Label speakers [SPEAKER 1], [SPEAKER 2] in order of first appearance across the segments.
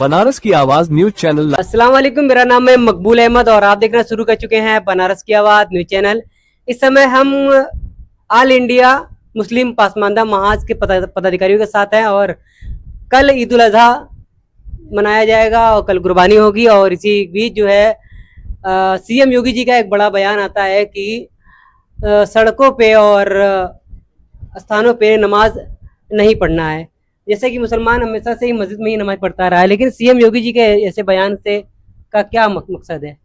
[SPEAKER 1] बनारस की आवाज news channel.
[SPEAKER 2] अस्सलाम वालेकुम, मेरा नाम है मकबूल अहमद और आप देखना शुरू कर चुके हैं बनारस की आवाज न्यूज चैनल। इस समय हम ऑल इंडिया मुस्लिम पसमानदा महाज के पदाधिकारियों के साथ हैं और कल ईद उल अजहा मनाया जाएगा और कल कुर्बानी होगी। और इसी बीच जो है सीएम योगी जी का एक बड़ा बयान आता है कि सड़कों पे और स्थानों पे नमाज नहीं पढ़ना है। जैसे कि मुसलमान हमेशा से ही मस्जिद में ही नमाज पढ़ता रहा है, लेकिन सीएम योगी जी के ऐसे बयान से का क्या मकसद है?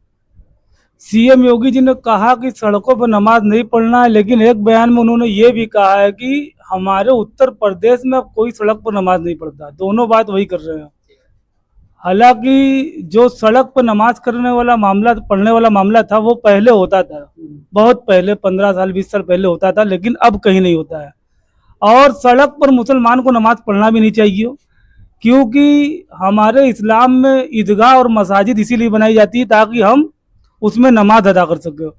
[SPEAKER 3] सीएम योगी जी ने कहा कि सड़कों पर नमाज नहीं पढ़ना है, लेकिन एक बयान में उन्होंने ये भी कहा है कि हमारे उत्तर प्रदेश में अब कोई सड़क पर नमाज नहीं पढ़ता। दोनों बात वही कर रहे हैं। हालांकि जो सड़क पर नमाज करने वाला मामला, पढ़ने वाला मामला था, वो पहले होता था, बहुत पहले 15 साल 20 साल पहले होता था, लेकिन अब कहीं नहीं होता है। और सड़क पर मुसलमान को नमाज पढ़ना भी नहीं चाहिए, क्योंकि हमारे इस्लाम में ईदगाह और मसाजिद इसीलिए बनाई जाती है ताकि हम उसमें नमाज अदा कर सके।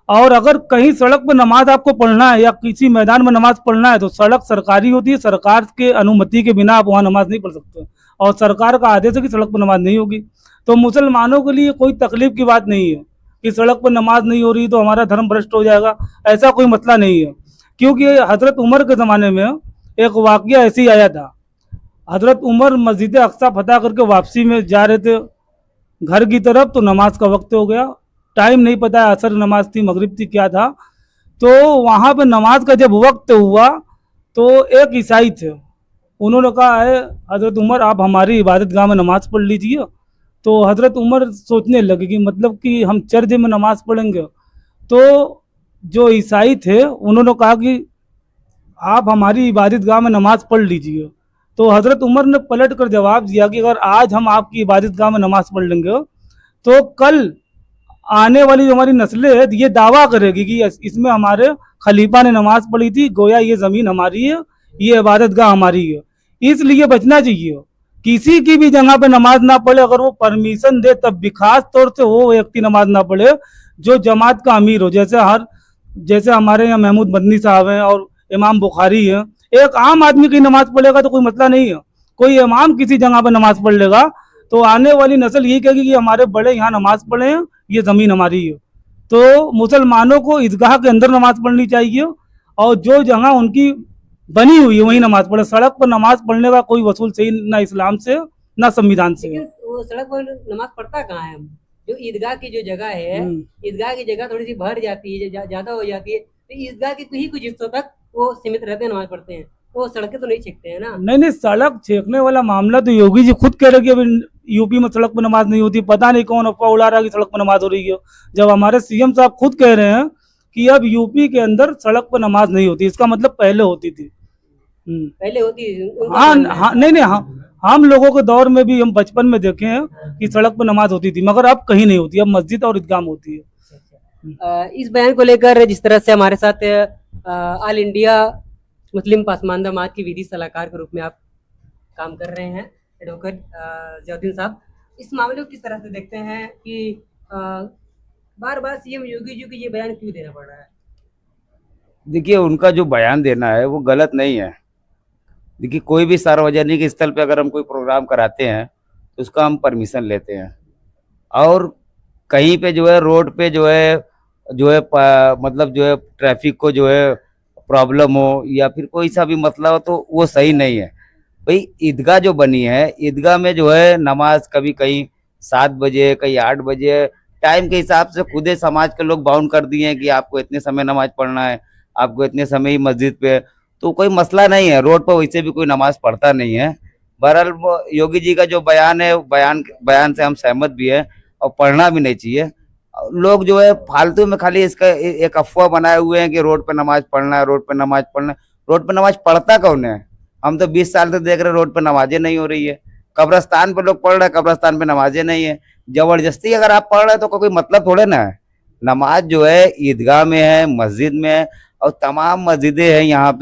[SPEAKER 3] और अगर कहीं सड़क पर नमाज आपको पढ़ना है या किसी मैदान में नमाज पढ़ना है तो सड़क सरकारी होती है, सरकार के अनुमति के बिना आप वहाँ नमाज नहीं पढ़ सकते और सरकार का आदेश है कि सड़क पर नमाज नहीं होगी। तो मुसलमानों के लिए कोई तकलीफ की बात नहीं है कि सड़क पर नमाज नहीं हो रही तो हमारा धर्म भ्रष्ट हो जाएगा, ऐसा कोई मसला नहीं है। क्योंकि हजरत उमर के ज़माने में एक वाक़या ऐसे ही आया था। हजरत उमर मस्जिद अक्सा फतह करके वापसी में जा रहे थे घर की तरफ, तो नमाज का वक्त हो गया, टाइम नहीं पता है, असर नमाज थी मगरिब थी क्या था। तो वहाँ पे नमाज का जब वक्त हुआ तो एक ईसाई थे, उन्होंने कहा है हजरत उमर आप हमारी इबादत गाह में नमाज पढ़ लीजिए। तो हजरत उमर सोचने लगे कि मतलब कि हम चर्च में नमाज पढ़ेंगे। तो जो ईसाई थे उन्होंने कहा कि आप हमारी इबादत गाह में नमाज पढ़ लीजिए। तो हजरत उमर ने पलट कर जवाब दिया कि अगर आज हम आपकी इबादत गाह में नमाज पढ़ लेंगे तो कल आने वाली जो हमारी नस्लें है ये दावा करेगी कि इसमें हमारे खलीफा ने नमाज पढ़ी थी, गोया ये ज़मीन हमारी है, ये इबादत गाह हमारी है। इसलिए बचना चाहिए, किसी की भी जगह पे नमाज ना पढ़े, अगर वो परमिशन दे तब भी, खास तौर से वो व्यक्ति नमाज ना पढ़े जो जमात का अमीर हो। जैसे हमारे यहाँ महमूद मदनी साहब हैं और इमाम बुखारी है। एक आम आदमी की नमाज पढ़ेगा तो कोई मसला नहीं है, कोई इमाम किसी जगह पे नमाज पढ़ लेगा तो आने वाली नस्ल यही कहेगी कि हमारे बड़े यहाँ नमाज पढ़े हैं, ये ज़मीन हमारी है। तो मुसलमानों को ईदगाह के अंदर नमाज पढ़नी चाहिए और जो जगह उनकी बनी हुई है वहीं नमाज पढ़े। सड़क पर नमाज पढ़ने का कोई वसूल सही ना इस्लाम से ना संविधान से।
[SPEAKER 2] लेकिन वो सड़क पर नमाज पढ़ता कहाँ है? हम जो ईदगाह की जो जगह है, ईदगाह की जगह थोड़ी सी भर जाती है, ज्यादा हो जाती है, तो ईदगाह के ही कुछ हिस्सों तक वो सीमित रहते हैं, नमाज पढ़ते हैं, वो सड़कें तो नहीं छेकते हैं ना।
[SPEAKER 3] नहीं, सड़क छेकने वाला मामला तो योगी जी खुद कह रहे कि अभी यूपी में सड़क पर नमाज नहीं होती। पता नहीं कौन अफवाह उड़ा रहा है कि सड़क पर नमाज हो रही है, जब हमारे सीएम साहब खुद कह रहे हैं कि अब यूपी के अंदर सड़क पर नमाज नहीं होती। इसका मतलब पहले होती थी।
[SPEAKER 2] पहले होती।
[SPEAKER 3] हाँ, नहीं, हम लोगों के दौर में भी हम बचपन में देखे हैं कि सड़क पर नमाज होती थी, मगर अब कहीं नहीं होती, अब मस्जिद और ईदगाह में होती है।
[SPEAKER 2] इस बयान को लेकर जिस तरह से हमारे साथ ऑल इंडिया मुस्लिम पसमानदा समाज की विधि सलाहकार के रूप में आप काम कर रहे हैं, एडवोकेट जियाउद्दीन साहब, इस मामले को किस तरह से देखते हैं कि बार बार सीएम योगी जी को ये बयान क्यों देना पड़ रहा है?
[SPEAKER 4] देखिए, उनका जो बयान देना है वो गलत नहीं है। देखिए, कोई भी सार्वजनिक स्थल पे अगर हम कोई प्रोग्राम कराते हैं तो उसका हम परमिशन लेते हैं, और कहीं पे जो है रोड पे जो है मतलब जो है ट्रैफिक को जो है प्रॉब्लम हो या फिर कोई सा भी मसला हो तो वो सही नहीं है। भाई, ईदगाह जो बनी है, ईदगाह में जो है नमाज कभी कहीं 7 बजे कहीं 8 बजे, टाइम के हिसाब से खुद ही समाज के लोग बाउंड कर दिए हैं कि आपको इतने समय नमाज पढ़ना है, आपको इतने समय ही मस्जिद पे, तो कोई मसला नहीं है। रोड पर वैसे भी कोई नमाज पढ़ता नहीं है। बहरहाल योगी जी का जो बयान है, बयान से हम सहमत भी है और पढ़ना भी नहीं चाहिए। लोग जो है फालतू में खाली इसका एक अफवाह बनाए हुए हैं कि रोड पे नमाज पढ़ना है, रोड पे नमाज पढ़ना है। रोड पे नमाज पढ़ता कौन है? हम तो 20 साल से देख रहे रोड पे नमाजें नहीं हो रही है। कब्रस्तान पे लोग पढ़ रहे हैं, कब्रस्तान पे नमाजें नहीं है। जबरदस्ती अगर आप पढ़ रहे हैं तो कोई मतलब थोड़े ना है। नमाज जो है ईदगाह में है, मस्जिद में है, और तमाम मस्जिदें हैं यहाँ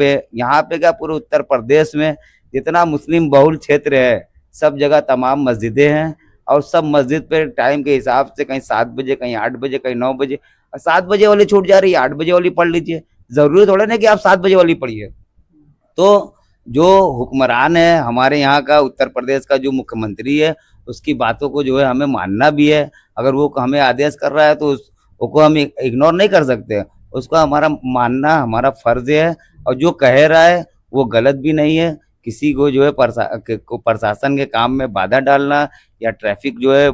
[SPEAKER 4] पे क्या पूरे उत्तर प्रदेश में जितना मुस्लिम बहुल क्षेत्र है सब जगह तमाम मस्जिदें हैं, और सब मस्जिद पे टाइम के हिसाब से कहीं 7 बजे कहीं 8 बजे कहीं 9 बजे। 7 बजे वाली छूट जा रही है, 8 बजे वाली पढ़ लीजिए, जरूरी थोड़ा ना कि आप 7 बजे वाली पढ़िए। तो जो हुक्मरान है हमारे यहाँ का, उत्तर प्रदेश का जो मुख्यमंत्री है, उसकी बातों को जो है हमें मानना भी है। अगर वो हमें आदेश कर रहा है तो उसको हम इग्नोर नहीं कर सकते, उसको हमारा मानना हमारा फर्ज है। और जो कह रहा है वो गलत भी नहीं है। किसी को जो है प्रशासन के काम में बाधा डालना या ट्रैफिक जो है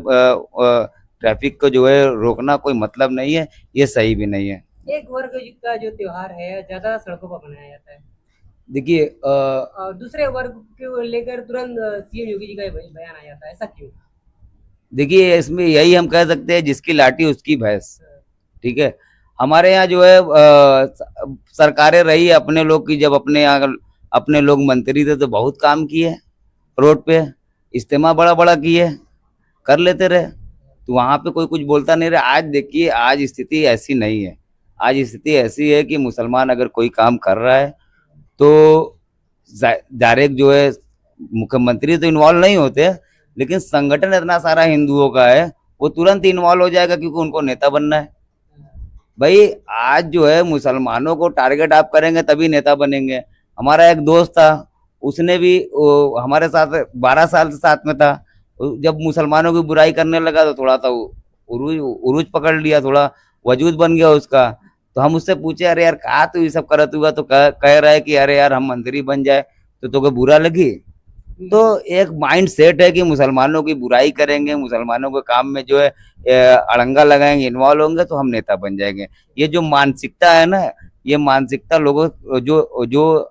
[SPEAKER 4] ट्रैफिक को जो है रोकना कोई मतलब नहीं है, ये सही भी नहीं है।
[SPEAKER 2] एक वर्ग का जो त्योहार है ज्यादा सड़कों पर मनाया जाता है
[SPEAKER 4] देखिए
[SPEAKER 2] और दूसरे वर्ग को लेकर तुरंत सीएम योगी जी का बयान आ जाता है, ऐसा क्यों?
[SPEAKER 4] देखिए इसमें यही हम कह सकते हैं, जिसकी लाठी उसकी भैंस। ठीक है, हमारे यहाँ जो है सरकारें रही अपने लोग की, जब अपने यहाँ अपने लोग मंत्री थे तो बहुत काम किए रोड पे, इज्तिमा बड़ा बड़ा किए, कर लेते रहे, तो वहाँ पे कोई कुछ बोलता नहीं रहा। आज देखिए, आज स्थिति ऐसी नहीं है। आज स्थिति ऐसी है कि मुसलमान अगर कोई काम कर रहा है तो डायरेक्ट जो है मुख्यमंत्री तो इन्वॉल्व नहीं होते, लेकिन संगठन इतना सारा हिंदुओं का है वो तुरंत इन्वॉल्व हो जाएगा, क्योंकि उनको नेता बनना है। भाई आज जो है मुसलमानों को टारगेट आप करेंगे तभी नेता बनेंगे। हमारा एक दोस्त था, उसने भी हमारे साथ 12 साल से साथ में था। जब मुसलमानों की बुराई करने लगा तो थोड़ा सा उरूज पकड़ लिया, थोड़ा वजूद बन गया उसका। तो हम उससे पूछे, अरे यार कहा तू ये सब करत हुआ? तो कह रहा है कि अरे यार हम मंत्री बन जाए तो तुमको बुरा लगी। तो एक माइंड सेट है कि मुसलमानों की बुराई करेंगे, मुसलमानों के काम में जो है अड़ंगा लगाएंगे, इन्वॉल्व होंगे तो हम नेता बन जाएंगे। ये जो मानसिकता है ना, ये मानसिकता लोगों जो जो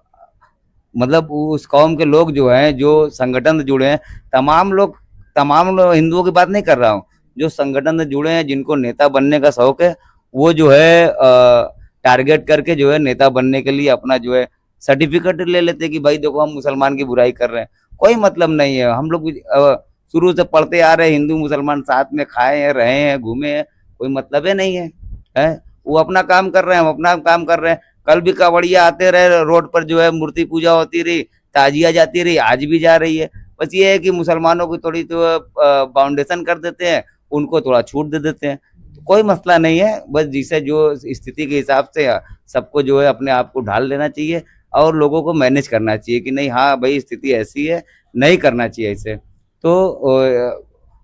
[SPEAKER 4] मतलब उस कौम के लोग जो हैं, जो संगठन से जुड़े हैं, तमाम लोग हिंदुओं की बात नहीं कर रहा हूँ, जो संगठन से जुड़े हैं, जिनको नेता बनने का शौक है, वो जो है टारगेट करके जो है नेता बनने के लिए अपना जो है सर्टिफिकेट ले लेते हैं कि भाई देखो हम मुसलमान की बुराई कर रहे हैं। कोई मतलब नहीं है। हम लोग शुरू से पढ़ते आ रहे हैं, हिंदू मुसलमान साथ में खाए हैं, रहे हैं, घूमे हैं, कोई मतलब ही नहीं है। वो अपना काम कर रहे हैं, हम अपना काम कर रहे हैं। कल भी कावड़िया आते रहे, रोड पर जो है मूर्ति पूजा होती रही, ताजिया जाती रही, आज भी जा रही है। बस ये है कि मुसलमानों की थोड़ी तो बाउंडेशन कर देते हैं, उनको थोड़ा छूट दे देते हैं। कोई मसला नहीं है, बस जिसे जो स्थिति के हिसाब से सबको जो है अपने आप को ढाल लेना चाहिए और लोगों को मैनेज करना चाहिए कि नहीं, हाँ भाई स्थिति ऐसी है, नहीं करना चाहिए इसे। तो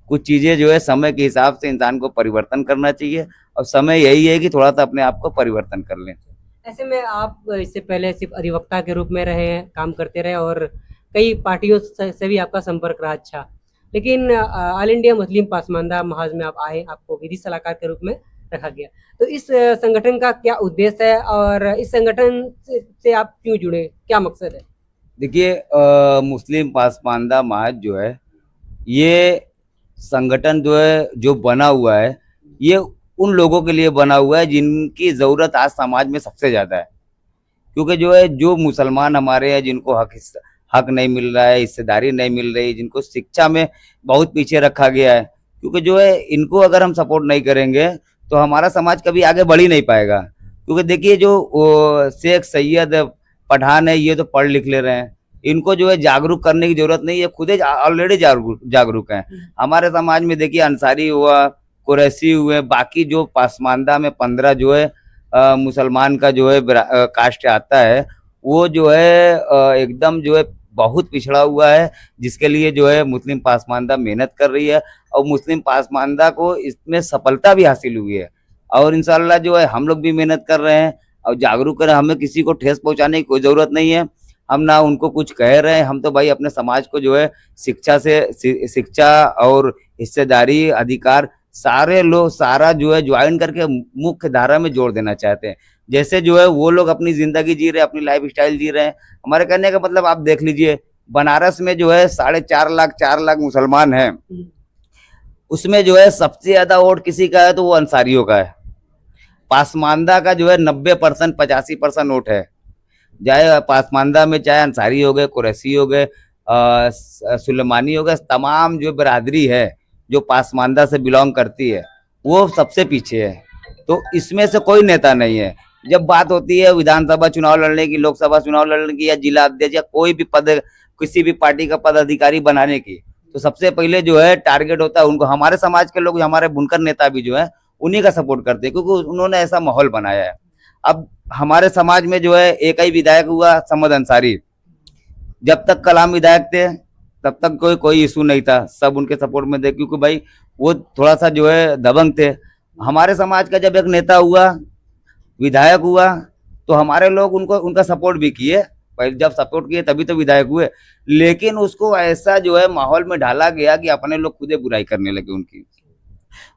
[SPEAKER 4] कुछ चीज़ें जो है समय के हिसाब से इंसान को परिवर्तन करना चाहिए, और समय यही है कि थोड़ा सा अपने आप को परिवर्तन कर लें।
[SPEAKER 2] ऐसे में आप इससे पहले सिर्फ अधिवक्ता के रूप में रहे हैं, काम करते रहे और कई पार्टियों से भी आपका संपर्क रहा अच्छा, लेकिन ऑल इंडिया मुस्लिम पासमानदा महाज में आप आए, आपको विधि सलाहकार के रूप में रखा गया। तो इस संगठन का क्या उद्देश्य है और इस संगठन से आप क्यों जुड़े, क्या मकसद है?
[SPEAKER 4] देखिए मुस्लिम पासमानदा महाज जो है, ये संगठन जो है जो बना हुआ है, ये उन लोगों के लिए बना हुआ है जिनकी ज़रूरत आज समाज में सबसे ज़्यादा है। क्योंकि जो है जो मुसलमान हमारे हैं, जिनको हक नहीं मिल रहा है, हिस्सेदारी नहीं मिल रही, जिनको शिक्षा में बहुत पीछे रखा गया है, क्योंकि जो है इनको अगर हम सपोर्ट नहीं करेंगे तो हमारा समाज कभी आगे बढ़ ही नहीं पाएगा। क्योंकि देखिए जो शेख सैयद पठान है, ये तो पढ़ लिख ले रहे हैं, इनको जो है जागरूक करने की जरूरत नहीं है, खुद ही ऑलरेडी जागरूक हैं। हमारे समाज में देखिए अंसारी हुआ, कुरैशी हुए, बाकी जो पासमानदा में 15 जो है मुसलमान का जो है कास्ट आता है, वो जो है एकदम जो है बहुत पिछड़ा हुआ है, जिसके लिए जो है मुस्लिम पासमानदा मेहनत कर रही है और मुस्लिम पासमानदा को इसमें सफलता भी हासिल हुई है। और इंशाल्लाह जो है हम लोग भी मेहनत कर रहे हैं और जागरूक कर, हमें किसी को ठेस पहुंचाने की कोई ज़रूरत नहीं है। हम ना उनको कुछ कह रहे हैं, हम तो भाई अपने समाज को जो है शिक्षा और हिस्सेदारी अधिकार सारे लोग सारा जो है ज्वाइन करके मुख्य धारा में जोड़ देना चाहते हैं। जैसे जो है वो लोग अपनी जिंदगी जी रहे हैं, अपनी लाइफ स्टाइल जी रहे हैं। हमारे कहने का मतलब आप देख लीजिए, बनारस में जो है 4.5 लाख मुसलमान हैं, उसमें जो है सबसे ज्यादा वोट किसी का है तो वो अंसारियों का है। पासमानदा का जो है 90% 85% वोट है। चाहे पासमानदा में चाहे अंसारी हो गए, कुरैशी हो गए, सुलेमानी हो गए, तमाम जो बरादरी है जो पासमानदा से बिलोंग करती है वो सबसे पीछे है। तो इसमें से कोई नेता नहीं है। जब बात होती है विधानसभा चुनाव लड़ने की, लोकसभा चुनाव लड़ने की, या जिला अध्यक्ष या कोई भी पद किसी भी पार्टी का पदाधिकारी बनाने की, तो सबसे पहले जो है टारगेट होता है उनको। हमारे समाज के लोग, हमारे बुनकर नेता भी जो है उन्हीं का सपोर्ट करते हैं, क्योंकि उन्होंने ऐसा माहौल बनाया है। अब हमारे समाज में जो है एक ही विधायक हुआ, समद अंसारी। जब तक कलाम विधायक थे तब तक कोई इशू नहीं था, सब उनके सपोर्ट में थे, क्योंकि भाई वो थोड़ा सा जो है दबंग थे। हमारे समाज का जब एक नेता हुआ, विधायक हुआ, तो हमारे लोग उनको उनका सपोर्ट भी किए, भाई जब सपोर्ट किए तभी तो विधायक हुए। लेकिन उसको ऐसा जो है माहौल में डाला गया कि अपने लोग खुद ही बुराई करने लगे उनकी।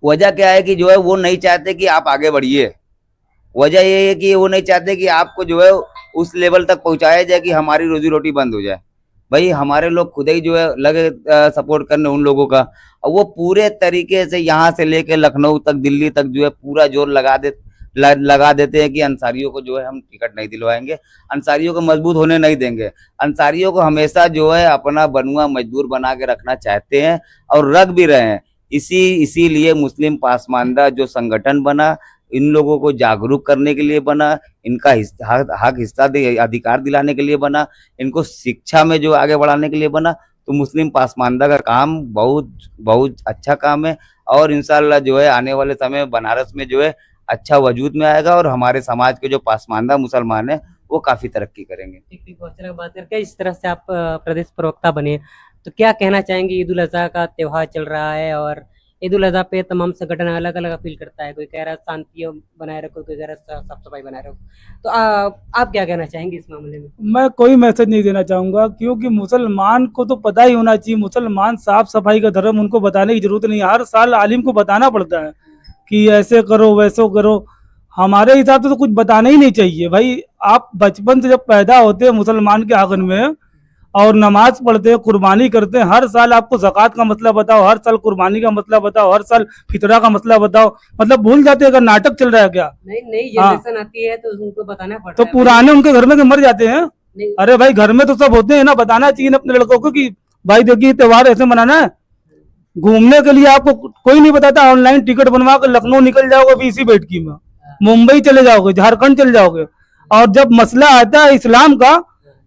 [SPEAKER 4] वजह क्या है कि जो है वो नहीं चाहते कि आप आगे बढ़िए। वजह ये है कि वो नहीं चाहते कि आपको जो है उस लेवल तक पहुंचाया जाए कि हमारी रोजी रोटी बंद हो जाए। भाई हमारे लोग खुद ही जो है लगे सपोर्ट करने उन लोगों का, और वो पूरे तरीके से यहाँ से लेके लखनऊ तक, दिल्ली तक जो है पूरा जोर लगा देते हैं कि अंसारियों को जो है हम टिकट नहीं दिलवाएंगे, अंसारियों को मजबूत होने नहीं देंगे। अंसारियों को हमेशा जो है अपना बनुआ मजदूर बना के रखना चाहते हैं और रख भी रहे हैं। इसीलिए मुस्लिम पासमानदा जो संगठन बना, इन लोगों को जागरूक करने के लिए बना, इनका हक हिस्सा अधिकार दिलाने के लिए बना, इनको शिक्षा में जो आगे बढ़ाने के लिए बना। तो मुस्लिम पासमानदा का काम बहुत बहुत अच्छा काम है, और इंशाल्लाह जो है आने वाले समय में बनारस में जो है अच्छा वजूद में आएगा, और हमारे समाज के जो पासमानदा मुसलमान हैं वो काफी तरक्की करेंगे।
[SPEAKER 2] ठीक, बहुत अच्छा लगा बात करके। इस तरह से आप प्रदेश प्रवक्ता बने, तो क्या कहना चाहेंगे? ईद उल अजहा का त्योहार चल रहा है और ईद उल अजहा पे तमाम संगठन अलग अलग अपील करता है। कोई कह रहा है शांति बनाए रखो, कोई कह रहा है साफ सफाई बनाए रखो। तो आप क्या कहना चाहेंगे इस मामले में?
[SPEAKER 3] मैं कोई मैसेज नहीं देना चाहूंगा, क्योंकि मुसलमान को तो पता ही होना चाहिए, मुसलमान साफ सफाई का धर्म, उनको बताने की जरूरत नहीं। हर साल आलिम को बताना पड़ता है कि ऐसे करो वैसे करो। हमारे हिसाब से तो कुछ बताना ही नहीं चाहिए भाई। आप बचपन से जब पैदा होते हैं मुसलमान के आंगन में और नमाज पढ़ते हैं, कुर्बानी करते हैं, हर साल आपको ज़कात का मसला बताओ, हर साल कुर्बानी का मसला बताओ, हर साल फितरा का मसला बताओ, मतलब भूल जाते हैं। अगर नाटक चल रहा है क्या?
[SPEAKER 2] नई जनरेशन आती है तो उनको बताना पड़ता
[SPEAKER 3] तो
[SPEAKER 2] है।
[SPEAKER 3] पुराने उनके घर में के मर जाते हैं। अरे भाई घर में तो सब होते हैं ना, बताना चाहिए ना अपने लड़कों को कि भाई देखिए त्योहार ऐसे मनाना है। घूमने के लिए आपको कोई नहीं बताता, ऑनलाइन टिकट बनवा कर लखनऊ निकल जाओगे अभी इसी बैठकी में, मुंबई चले जाओगे, झारखंड चले जाओगे। और जब मसला आता है इस्लाम का,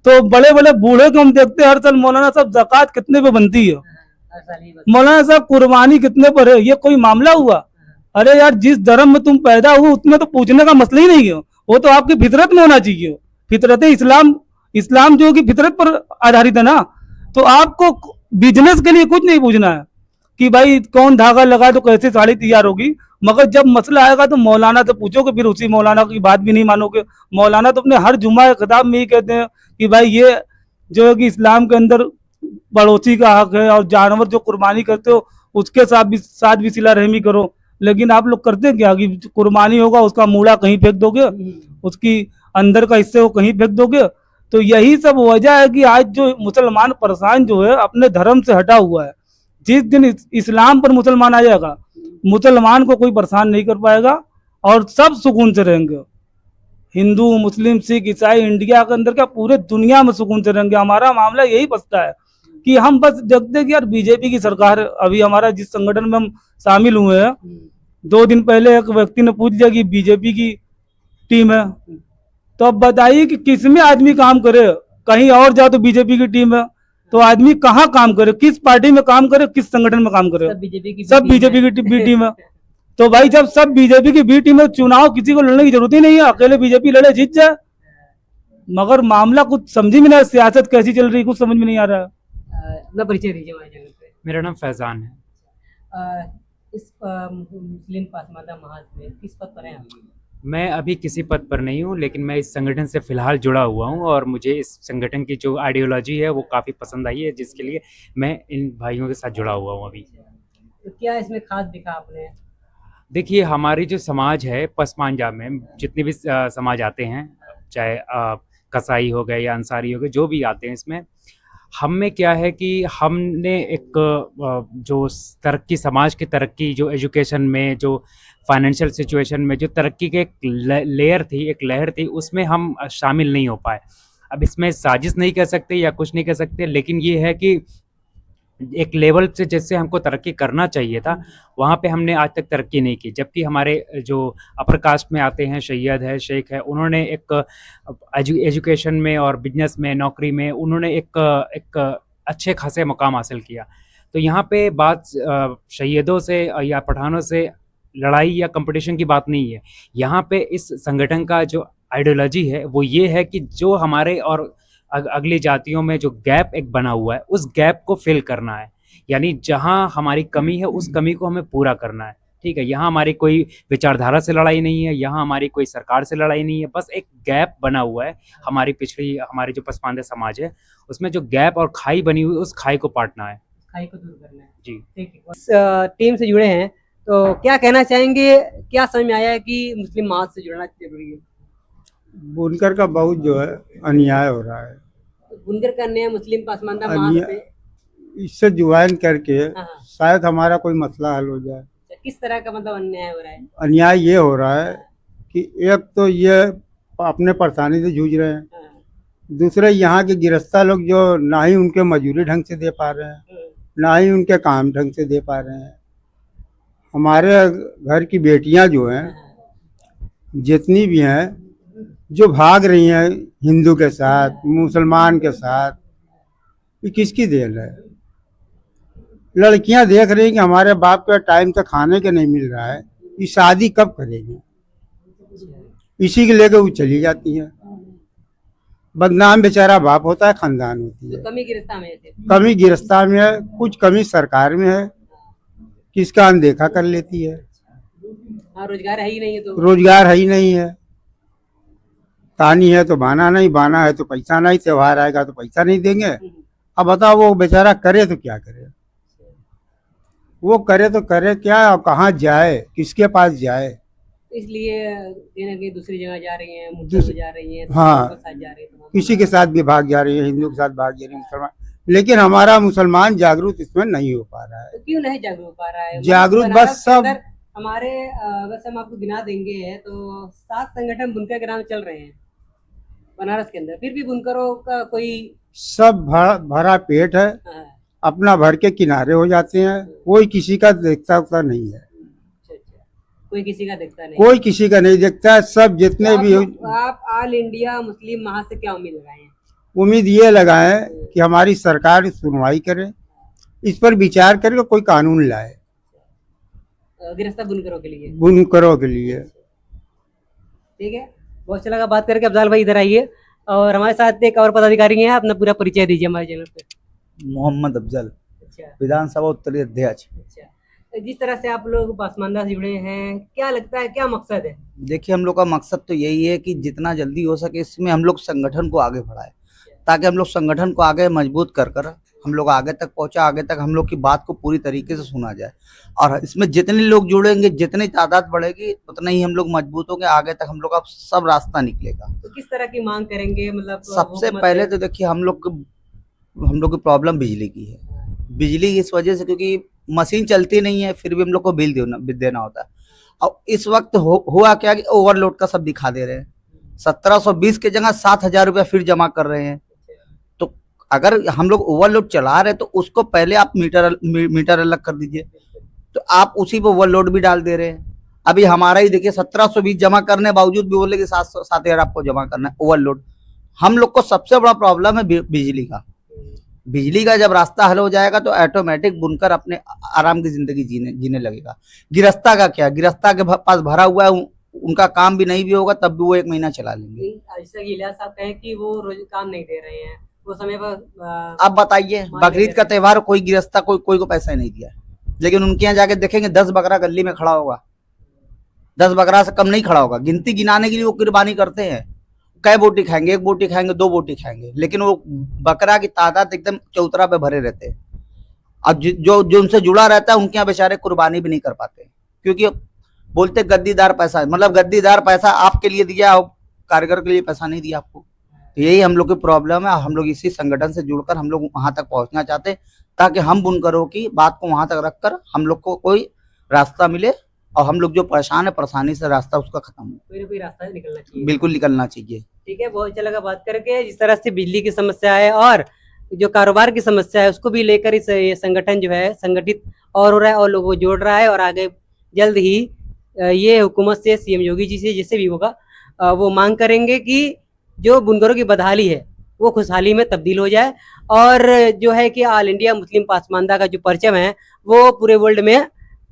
[SPEAKER 3] तो बड़े बड़े बूढ़े को हम देखते हैं हर साल, मौलाना साहब ज़कात कितने पे बनती है, मौलाना साहब कुर्बानी कितने पर है, ये कोई मामला हुआ? अरे यार जिस धर्म में तुम पैदा हुए उसमें तो पूछने का मसला ही नहीं है, वो तो आपकी फितरत में होना चाहिए। फितरत इस्लाम जो कि फितरत पर आधारित है ना। तो आपको बिजनेस के लिए कुछ नहीं पूछना है कि भाई कौन धागा लगा तो कैसे साड़ी तैयार होगी, मगर जब मसला आएगा तो मौलाना से पूछोगे, फिर उसी मौलाना की बात भी नहीं मानोगे। मौलाना तो अपने हर जुम्मा खिताब में ही कहते हैं कि भाई ये जो है कि इस्लाम के अंदर पड़ोसी का हक है, और जानवर जो कुर्बानी करते हो उसके साथ भी सिला रहमी करो। लेकिन आप लोग करते क्या कि कुर्बानी होगा उसका मूड़ा कहीं फेंक दोगे, उसकी अंदर का हिस्से को कहीं फेंक दोगे। तो यही सब वजह है कि आज जो मुसलमान परेशान जो है अपने धर्म से हटा हुआ है। जिस दिन इस्लाम पर मुसलमान आ जाएगा, मुसलमान को कोई परेशान नहीं कर पाएगा और सब सुकून से रहेंगे। हिंदू मुस्लिम सिख ईसाई इंडिया के अंदर क्या पूरे दुनिया में सुकून से रहेंगे। हमारा मामला यही फंसता है कि हम बस देखते कि यार बीजेपी की सरकार, अभी हमारा जिस संगठन में हम शामिल हुए हैं, 2 दिन पहले एक व्यक्ति ने पूछ लिया कि बीजेपी की टीम है, तो अब बताइए कि किसमें आदमी काम करे। कहीं और जाओ तो बीजेपी की टीम है, तो आदमी कहाँ काम करे, किस पार्टी में काम करे, किस संगठन में काम करे? सब बीजेपी की बी टीम है। तो भाई जब सब बीजेपी की बी टीम है, चुनाव किसी को लड़ने की जरूरत ही नहीं है, अकेले बीजेपी लड़े जीत जाए। मगर मामला कुछ समझ में नहीं, सियासत कैसी चल रही कुछ समझ में नहीं आ रहा है।
[SPEAKER 2] अपना परिचय दीजिए हमारे चैनल पे।
[SPEAKER 5] मेरा नाम फैजान है।
[SPEAKER 2] इस मुस्लिम पासमानदा महाज में किस पद पर हैं आप?
[SPEAKER 5] मैं अभी किसी पद पर नहीं हूँ, लेकिन मैं इस संगठन से फ़िलहाल जुड़ा हुआ हूँ और मुझे इस संगठन की जो आइडियोलॉजी है वो काफ़ी पसंद आई है, जिसके लिए मैं इन भाइयों के साथ जुड़ा हुआ हूँ अभी।
[SPEAKER 2] तो क्या इसमें खास दिखा आपने?
[SPEAKER 5] देखिए हमारी जो समाज है पसमानदा में जितने भी समाज आते हैं, चाहे कसाई हो गए या अंसारी हो गए, जो भी आते हैं, इसमें हम में क्या है कि हमने एक जो तरक्की, समाज की तरक्की, जो एजुकेशन में, जो फाइनेंशियल सिचुएशन में जो तरक्की के एक लेयर थी, एक लहर थी, उसमें हम शामिल नहीं हो पाए। अब इसमें साजिश नहीं कह सकते या कुछ नहीं कह सकते, लेकिन ये है कि एक लेवल से जैसे हमको तरक्की करना चाहिए था, वहाँ पे हमने आज तक तरक्की नहीं की। जबकि हमारे जो अपर कास्ट में आते हैं, सैयद है, शेख है, उन्होंने एक एजुकेशन में और बिजनेस में, नौकरी में उन्होंने एक अच्छे खासे मुकाम हासिल किया। तो यहाँ पे बात सैयदों से या पठानों से लड़ाई या कंपटीशन की बात नहीं है। यहाँ पे इस संगठन का जो आइडियोलॉजी है वो ये है कि जो हमारे और अगली जातियों में जो गैप एक बना हुआ है, उस गैप को फिल करना है। यानी जहां हमारी कमी है उस कमी को हमें पूरा करना है। ठीक है, यहाँ हमारी कोई विचारधारा से लड़ाई नहीं है, यहाँ हमारी कोई सरकार से लड़ाई नहीं है, बस एक गैप बना हुआ है हमारी जो पसमानदा समाज है उसमें जो गैप और खाई बनी हुई, उस खाई को पाटना है।
[SPEAKER 2] खाई को दूर करना है।
[SPEAKER 5] जी।
[SPEAKER 2] ठीक है। इस टीम से जुड़े हैं तो क्या कहना चाहेंगे, क्या समझ में आया है कि मुस्लिम समाज से जुड़ना जरूरी है?
[SPEAKER 6] बुनकर का बहुत जो है अन्याय हो रहा है।
[SPEAKER 2] तो बुनकर करने हैं मुस्लिम पसमानदा समाज
[SPEAKER 6] अन्याय-
[SPEAKER 2] पे।
[SPEAKER 6] इससे ज्वाइन करके
[SPEAKER 2] हाँ।
[SPEAKER 6] शायद हमारा कोई मसला हल हो जाए।
[SPEAKER 2] किस तरह का मतलब अन्याय हो रहा है?
[SPEAKER 6] अन्याय ये हो रहा है कि एक तो ये अपने परेशानी से जूझ रहे हैं,
[SPEAKER 2] हाँ,
[SPEAKER 6] दूसरे यहाँ के गिरस्ता लोग जो ना ही उनके मजूरी ढंग से दे पा रहे हैं,
[SPEAKER 2] हाँ,
[SPEAKER 6] ना ही उनके काम ढंग से दे पा रहे हैं। हमारे घर की बेटियां जो हैं, जितनी भी हैं, जो भाग रही हैं हिंदू के साथ, मुसलमान के साथ, ये किसकी देन है? लड़कियां देख रही हैं कि हमारे बाप का टाइम तक खाने के नहीं मिल रहा है, ये शादी कब करेंगे, इसी के लेकर वो चली जाती हैं। बदनाम बेचारा बाप होता है, खानदान होती है।
[SPEAKER 2] तो कमी गिरफ्तार में ऐसे।
[SPEAKER 6] कमी गिरफ्तार में है, कुछ कमी सरकार में है, किसका अनदेखा कर लेती है।
[SPEAKER 2] हाँ, रोजगार है ही नहीं है तो।
[SPEAKER 6] रोजगार है ही नहीं है, तानी है तो बाना नहीं, बाना है तो पैसा नहीं, त्योहार आएगा तो पैसा नहीं देंगे। अब बताओ वो बेचारा करे तो क्या करे, वो करे तो करे क्या, और कहाँ जाए, किसके पास जाए।
[SPEAKER 2] इसलिए कहीं ना कहीं दूसरी जगह जा रही हैं, मुस्लिम में जा रही हैं,
[SPEAKER 6] हाँ।
[SPEAKER 2] के साथ जा रही हैं,
[SPEAKER 6] किसी के साथ भी भाग जा रही है, हिंदू के साथ भाग जा रही है, मुसलमान। लेकिन हमारा मुसलमान जागरूक इसमें नहीं हो पा रहा है।
[SPEAKER 2] तो क्यों नहीं जागरूक हो पा रहा है?
[SPEAKER 6] जागरूक
[SPEAKER 2] मतलब
[SPEAKER 6] बस
[SPEAKER 2] बनारस के
[SPEAKER 6] सब-
[SPEAKER 2] अंदर हमारे वैसे हम आपको गिना देंगे तो 7 संगठन बुनकर के नाम चल रहे हैं बनारस के अंदर, फिर भी बुनकरों का कोई
[SPEAKER 6] सब भरा पेट है,
[SPEAKER 2] हाँ,
[SPEAKER 6] अपना भर के किनारे हो जाते हैं, कोई किसी का देखता उखता नहीं है,
[SPEAKER 2] अच्छा, कोई किसी का देखता नहीं।
[SPEAKER 6] कोई किसी का नहीं देखता है। सब जितने भी
[SPEAKER 2] आप ऑल इंडिया मुस्लिम महाज से क्या उम्मीद लगाए हैं?
[SPEAKER 6] उम्मीद ये लगाएं कि हमारी सरकार सुनवाई करे, इस पर विचार करके कोई कानून लाए
[SPEAKER 2] गिरफ्तार बुनकरों के लिए।
[SPEAKER 6] बुनकरों के लिए।
[SPEAKER 2] ठीक है, बहुत अच्छा लगा बात करके। अफजाल भाई इधर आइए, और हमारे साथ एक और पदाधिकारी हैं, अपना पूरा परिचय दीजिए हमारे चैनल पे।
[SPEAKER 7] मोहम्मद अफजल,
[SPEAKER 2] अच्छा
[SPEAKER 7] विधानसभा उत्तरी अध्यक्ष।
[SPEAKER 2] अच्छा, जिस तरह से आप लोग पसमानदा से जुड़े हैं, क्या लगता है क्या मकसद है?
[SPEAKER 7] देखिए, हम लोग का मकसद तो यही है कि जितना जल्दी हो सके इसमें हम लोग संगठन को आगे बढ़ाए, ताकि हम लोग संगठन को आगे मजबूत कर हम लोग आगे तक पहुंचा, आगे तक हम लोग की बात को पूरी तरीके से सुना जाए। और इसमें जितने लोग जुड़ेंगे, जितनी तादाद बढ़ेगी, उतना ही हम लोग मजबूत होंगे, आगे तक हम लोग का सब रास्ता निकलेगा।
[SPEAKER 2] तो किस तरह की मांग करेंगे? मतलब
[SPEAKER 7] सबसे
[SPEAKER 2] हुकूमत
[SPEAKER 7] पहले
[SPEAKER 2] से-
[SPEAKER 7] तो देखिए, हम लोग की प्रॉब्लम बिजली की है। बिजली इस वजह से क्योंकि मशीन चलती नहीं है, फिर भी हम लोग को बिल देना होता है। और इस वक्त हुआ क्या कि ओवरलोड का सब दिखा दे रहे हैं, 1720 की जगह 7,000 रुपया फिर जमा कर रहे हैं। तो अगर हम लोग ओवरलोड चला रहे हैं तो उसको पहले आप मीटर अलग कर दीजिए, तो आप उसी पे ओवरलोड भी डाल दे रहे हैं। अभी हमारा ही देखिए 1720 जमा करने बावजूद भी बोले कि 7,000 आपको जमा करना है ओवरलोड। हम लोग को सबसे बड़ा प्रॉब्लम है बिजली का। बिजली का जब रास्ता हल हो जाएगा तो ऑटोमेटिक बुनकर अपने आराम की जिंदगी जीने लगेगा। गिरस्ता का क्या, गिरस्ता के पास भरा हुआ है, उनका काम भी नहीं भी होगा तब भी वो 1 महीना चला लेंगे।
[SPEAKER 2] जैसा कि इलियास साहब कहें कि वो रोज काम नहीं दे रहे हैं, वो समय पर
[SPEAKER 7] आप बताइए, बकरीद का त्योहार कोई गिरस्ता कोई को पैसा नहीं दिया, लेकिन उनके यहाँ जाके देखेंगे 10 बकरा गली में खड़ा होगा, 10 बकरा से कम नहीं खड़ा होगा। गिनती गिनाने के लिए वो कुर्बानी करते हैं, कै बोटी खाएंगे, 1 बोटी खाएंगे, 2 बोटी खाएंगे, लेकिन वो बकरा की तादाद एकदम चौतरा पे भरे रहते हैं। अब जो उनसे जुड़ा रहता है उनके यहाँ बेचारे कुर्बानी भी नहीं कर पाते, क्योंकि बोलते गद्दीदार पैसा है। मतलब गद्दीदार पैसा आपके लिए दिया, कारीगर के लिए पैसा नहीं दिया आपको। तो यही हम लोग की प्रॉब्लम है। हम लोग इसी संगठन से जुड़कर हम लोग वहां तक पहुंचना चाहते हैं, ताकि हम बुनकरों की बात को वहां तक रखकर हम लोग को कोई रास्ता मिले, और हम लोग जो परेशान है परेशानी से रास्ता उसका खत्म हो।
[SPEAKER 2] कोई ना कोई रास्ता निकलना चाहिए।
[SPEAKER 7] बिल्कुल निकलना चाहिए।
[SPEAKER 2] ठीक है, बहुत अच्छा लगा बात करके। जिस तरह से बिजली की समस्या है और जो कारोबार की समस्या है, उसको भी लेकर इस ये संगठन जो है संगठित और हो रहा है और लोगों को जोड़ रहा है, और आगे जल्द ही ये हुकूमत से, सीएम योगी जी से, जिससे भी होगा, वो मांग करेंगे कि जो बुनकरों की बदहाली है वो खुशहाली में तब्दील हो जाए, और जो है कि ऑल इंडिया मुस्लिम पासमानदा का जो परचम है वो पूरे वर्ल्ड में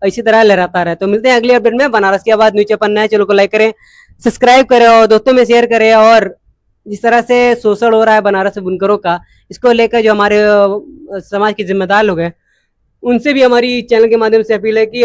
[SPEAKER 2] इसी तरह लहराता रहे। तो मिलते हैं अगले अपडेट में। बनारस की आवाज न्यूज़ चैनल नए चैनल को लाइक करें, सब्सक्राइब करें और दोस्तों में शेयर करें, और जिस तरह से शोषण हो रहा है बनारस में बुनकरों का, इसको लेकर जो हमारे समाज के जिम्मेदार लोग हैं, उनसे भी हमारी चैनल के माध्यम से अपील है कि